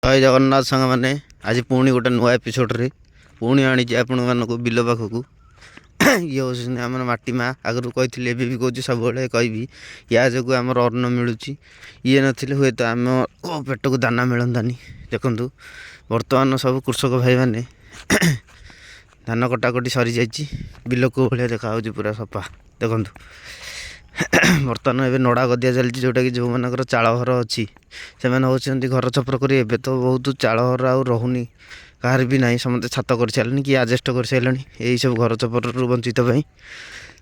ଜୟ ଜଗନ୍ନାଥ ସାଙ୍ଗମାନେ, ଆଜି ପୁଣି ଗୋଟେ ନୂଆ ଏପିସୋଡ଼ରେ ପୁଣି ଆଣିଛି ଆପଣମାନଙ୍କୁ ବିଲ ପାଖକୁ। ଇଏ ହେଉଛନ୍ତି ଆମର ମାଟି ମା'। ଆଗରୁ କହିଥିଲି, ଏବେ ବି କହୁଛି, ସବୁବେଳେ କହିବି, ୟା ଯୋଗୁଁ ଆମର ଅନ୍ନ ମିଳୁଛି। ଇଏ ନଥିଲେ ହୁଏତ ଆମ ପେଟକୁ ଦାନା ମିଳନ୍ତାନି। ଦେଖନ୍ତୁ, ବର୍ତ୍ତମାନ ସବୁ କୃଷକ ଭାଇମାନେ ଧାନ କଟାକଟି ସରିଯାଇଛି। ବିଲ କେଉଁ ଭଳିଆ ଦେଖାହେଉଛି, ପୁରା ସଫା। ଦେଖନ୍ତୁ, ବର୍ତ୍ତମାନ ଏବେ ନଡ଼ା ଗଦିଆ ଚାଲିଛି, ଯେଉଁଟାକି ଯେଉଁମାନଙ୍କର ଚାଳ ଘର ଅଛି ସେମାନେ ହେଉଛନ୍ତି ଘର ଛପର କରି। ଏବେ ତ ବହୁତ ଚାଳ ଘର ଆଉ ରହୁନି, କାହାର ବି ନାହିଁ। ସମସ୍ତେ ଛାତ କରିସାରିଲେଣି, କି ଆଜେଷ୍ଟ କରିସାରିଲେଣି ଏଇସବୁ ଘର ଛପରରୁ ବଞ୍ଚିତ ପାଇଁ।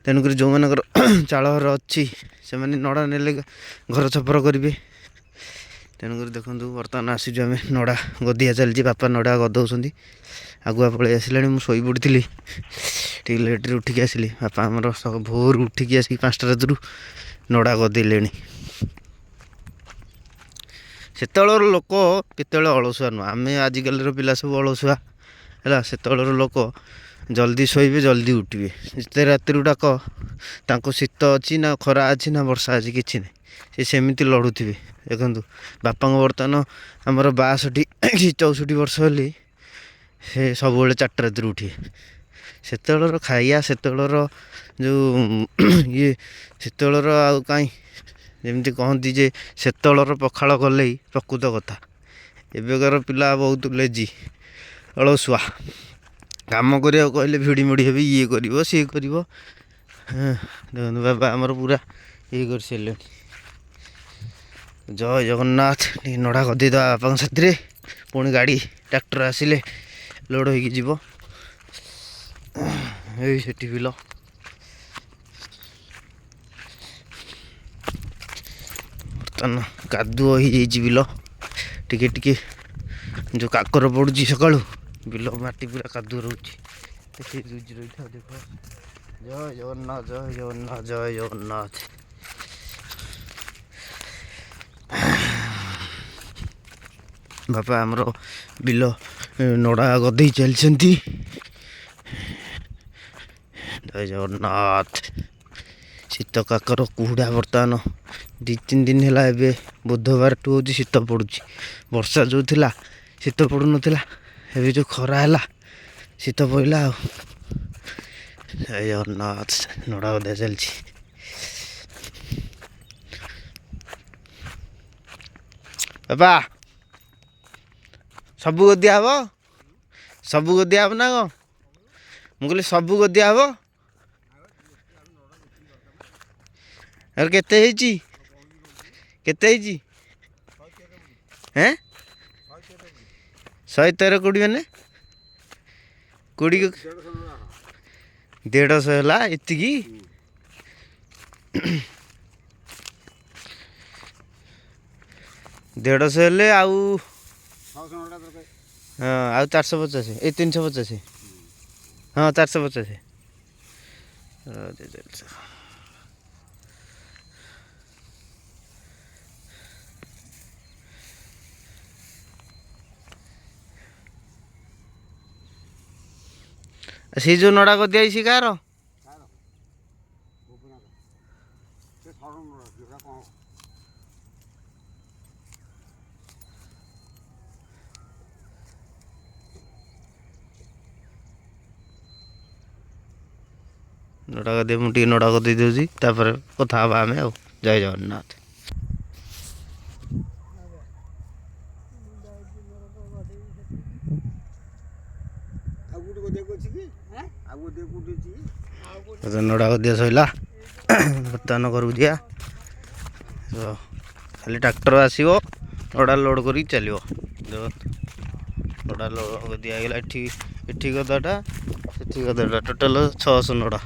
ତେଣୁକରି ଯେଉଁମାନଙ୍କର ଚାଳ ଘର ଅଛି ସେମାନେ ନଡ଼ା ନେଲେ ଘର ଛପର କରିବେ। ତେଣୁକରି ଦେଖନ୍ତୁ, ବର୍ତ୍ତମାନ ଆସିଛୁ ଆମେ, ନଡ଼ା ଗଦିଆ ଚାଲିଛି। ବାପା ନଡ଼ା ଗଦଉଛନ୍ତି, ଆଗୁଆ ପଳେଇ ଆସିଲାଣି। ମୁଁ ଶୋଇପଡ଼ିଥିଲି, ଟିକେ ଲେଟ୍ରେ ଉଠିକି ଆସିଲି। ବାପା ଆମର ଭୋରୁ ଉଠିକି ଆସିକି 5ଟା ରାତିରୁ ନଡ଼ା ଗଦେଇଲେଣି। ସେତେବେଳର ଲୋକ କେତେବେଳେ ଅଳସୁଆ ନୁହଁ। ଆମେ ଆଜିକାଲିର ପିଲା ସବୁ ଅଳସୁଆ ହେଲା। ସେତେବେଳର ଲୋକ ଜଲ୍ଦି ଶୋଇବେ, ଜଲ୍ଦି ଉଠିବେ। ଯେତେ ରାତିରୁ ଡାକ, ତାଙ୍କୁ ଶୀତ ଅଛି ନା ଖରା ଅଛି ନା ବର୍ଷା ଅଛି କିଛି ନାହିଁ, ସେ ସେମିତି ଲଢ଼ୁଥିବେ। ଦେଖନ୍ତୁ, ବାପାଙ୍କ ବର୍ତ୍ତମାନ ଆମର 62 କି 64 ବର୍ଷ ହେଲେ ସେ ସବୁବେଳେ 4ଟା ରାତିରୁ ଉଠିବେ। ସେତେବେଳର ଖାଇବା, ସେତେବେଳର ଯେଉଁ ଇଏ, ସେତେବେଳର ଆଉ କାହିଁ। ଯେମିତି କହନ୍ତି ଯେ ସେତେବେଳର ପଖାଳ କଲେଇ ପ୍ରକୃତ କଥା। ଏବେକାର ପିଲା ବହୁତ ଲେଜି, ଅଳସୁଆ। କାମ କରିବାକୁ କହିଲେ ଭିଡ଼ି ମୋଡ଼ି ହେବି, ଇଏ କରିବ ସିଏ କରିବ। ଦେଖନ୍ତୁ, ବାବା ଆମର ପୁରା ଇଏ କରିସାରିଲେଣି। ଜୟ ଜଗନ୍ନାଥ। ଟିକେ ନଡ଼ା ଗଦେଇଦେବା ବାପାଙ୍କ ସାଥିରେ, ପୁଣି ଗାଡ଼ି ଟ୍ରାକ୍ଟର ଆସିଲେ ଲୋଡ଼ ହେଇକି ଯିବ। ଏଇ ସେଠି ବିଲ, ବର୍ତ୍ତମାନ କାଦୁଅ ହେଇଯାଇଛି ବିଲ। ଟିକେ ଟିକେ ଯେଉଁ କାକର ପଡ଼ୁଛି ସକାଳୁ, ବିଲ ମାଟି ପୁରା କାଦୁଅ ରହୁଛି। ଦେଖି ରହିଥାଉ, ଦେଖ। ଜୟ ଜଗନ୍ନାଥ, ଜୟ ଜଗନ୍ନାଥ, ଜୟ ଜଗନ୍ନାଥ। ବାପା ଆମର ବିଲ ନଡ଼ା ଗଦେଇ ଚାଲିଛନ୍ତି। ଜୟ ଜଗନ୍ନାଥ। ଶୀତ କାକର କୁହୁଡ଼ା ବର୍ତ୍ତମାନ 2-3 ଦିନ ହେଲା, ଏବେ ବୁଧବାରଠୁ ହେଉଛି ଶୀତ ପଡ଼ୁଛି। ବର୍ଷା ଯେଉଁ ଥିଲା ଶୀତ ପଡ଼ୁନଥିଲା, ଏବେ ଯେଉଁ ଖରା ହେଲା ଶୀତ ପଡ଼ିଲା ଆଉ। ଜୟ ଜଗନ୍ନାଥ। ନଡ଼ା ଗଦା ଚାଲିଛି। ବାପା ସବୁ ଗଦିଆ ହବ? ସବୁ ଗଦିଆ ହବ ନା କ'ଣ? ମୁଁ କହିଲି ସବୁ ଗଦିଆ ହବ? ଆରେ କେତେ ହେଇଛି? କେତେ ହେଇଛି? 113 କୋଡ଼ି ମାନେ 20 150 ହେଲା ଏତିକି? 150 ହେଲେ ଆଉ, ହଁ, ଆଉ 450, ଏଇ 350। ହଁ, 450। ସେ ଯେଉଁ ନଡ଼ା ଗଦିଆ ହେଇଛି କାହାର? ନଡ଼ା ଗଦିଆ, ମୁଁ ଟିକେ ନଡ଼ା ଗଦେଇ ଦେଉଛି, ତାପରେ କଥା ହେବା ଆମେ ଆଉ। ଜୟ ଜଗନ୍ନାଥ। ନଡ଼ା ଗଦିଆ ସରିଲା, ବର୍ତ୍ତମାନ ଘରକୁ ଯିବା। ଖାଲି ଟ୍ରାକ୍ଟର ଆସିବ, ନଡ଼ା ଲୋଡ଼ କରିକି ଚାଲିବ। ନଡ଼ା ଲୋଡ଼ ଗଦିଆ ହେଇଗଲା। ଏଠି ଗଦାଟା, ସେଠି ଗଦାଟା, ଟୋଟାଲ 600 ନଡ଼ା।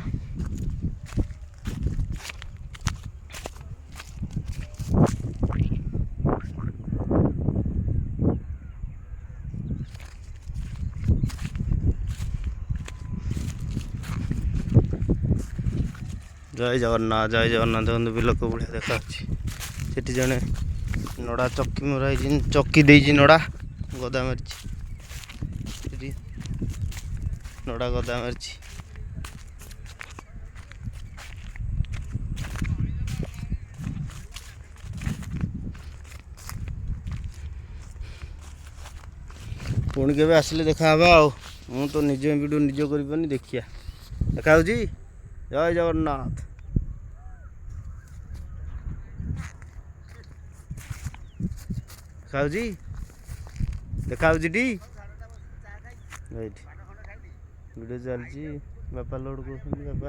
ଜୟ ଜଗନ୍ନାଥ, ଜୟ ଜଗନ୍ନାଥ। ଦେଖନ୍ତୁ ବିଲ କେଉଁ ଭଳିଆ ଦେଖାଯାଉଛି। ସେଠି ଜଣେ ନଡ଼ା ଚକି ମରା ହେଇଛି, ଚକି ଦେଇଛି, ନଡ଼ା ଗଦା ମାରିଛି। ସେଠି ନଡ଼ା ଗଦା ମାରିଛି। ପୁଣି କେବେ ଆସିଲେ ଦେଖାହେବା ଆଉ। ମୁଁ ତ ନିଜ ଭିଡ଼ିଓ ନିଜ କରିପାରୁନି, ଦେଖିବା ଦେଖାହେଉଛି। ଜୟ ଜଗନ୍ନାଥ। ଦେଖାହେଉଛି ଦେଖାହେଉଛି ଟି ଏଇଠି ଭିଡ଼ିଓ ଚାଲିଛି। ବାପା ଲୋଡ଼ କରୁଛନ୍ତି, ବାପା